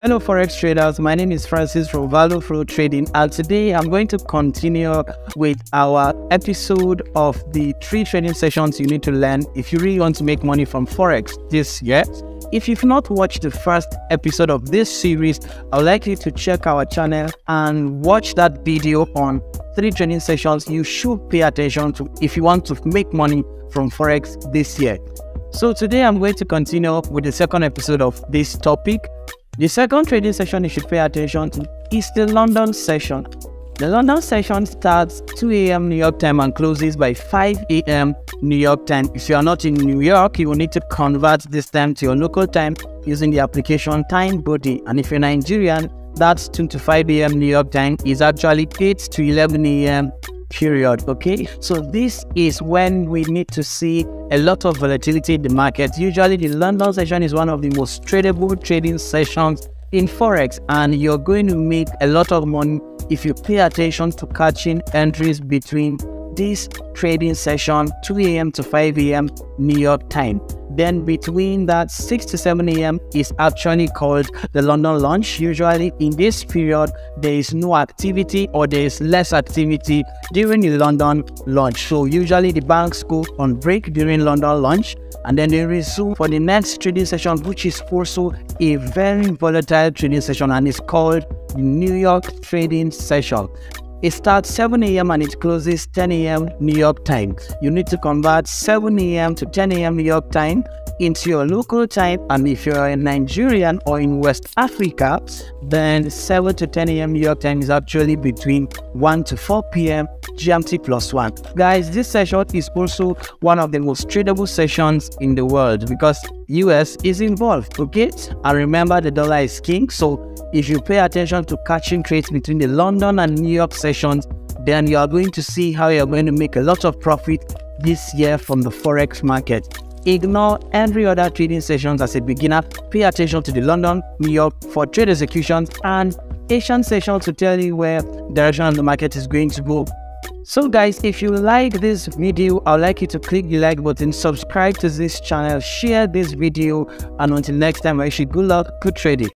Hello Forex traders, my name is Francis from Forex Trading, and today I'm going to continue with our episode of the 3 trading sessions you need to learn if you really want to make money from Forex this year. If you've not watched the first episode of this series, I would like you to check our channel and watch that video on 3 trading sessions you should pay attention to if you want to make money from Forex this year. So today I'm going to continue with the second episode of this topic. The second trading session you should pay attention to is the London session. The London session starts 2 a.m. New York time and closes by 5 a.m. New York time. If you are not in New York, you will need to convert this time to your local time using the application Time Body. And if you're Nigerian, that's 2 to 5 a.m. New York time is actually 8 to 11 a.m. period. Okay, so this is when we need to see a lot of volatility in the market. Usually the London session is one of the most tradable trading sessions in Forex, and you're going to make a lot of money if you pay attention to catching entries between this trading session 2 a.m. to 5 a.m. New York time. Then between that 6 to 7 a.m. is actually called the London launch. Usually in this period there is no activity, or there is less activity during the London launch. So usually the banks go on break during London launch, and then they resume for the next trading session, which is also a very volatile trading session, and it's called the New York trading session. It starts 7 a.m. and it closes 10 a.m. New York time. You need to convert 7 a.m. to 10 a.m. New York time into your local time, and if you're a Nigerian or in West Africa, then 7 to 10 a.m. New York time is actually between 1 to 4 p.m. GMT plus 1. Guys, this session is also one of the most tradable sessions in the world because US is involved, okay? And remember, the dollar is king, so if you pay attention to catching trades between the London and New York sessions, then you are going to see how you're going to make a lot of profit this year from the Forex market. Ignore every other trading sessions as a beginner. Pay attention to the London, New York for trade executions, and Asian session to tell you where direction of the market is going to go. So guys, if you like this video, I would like you to click the like button, subscribe to this channel, share this video, and until next time, I wish you good luck, good trading.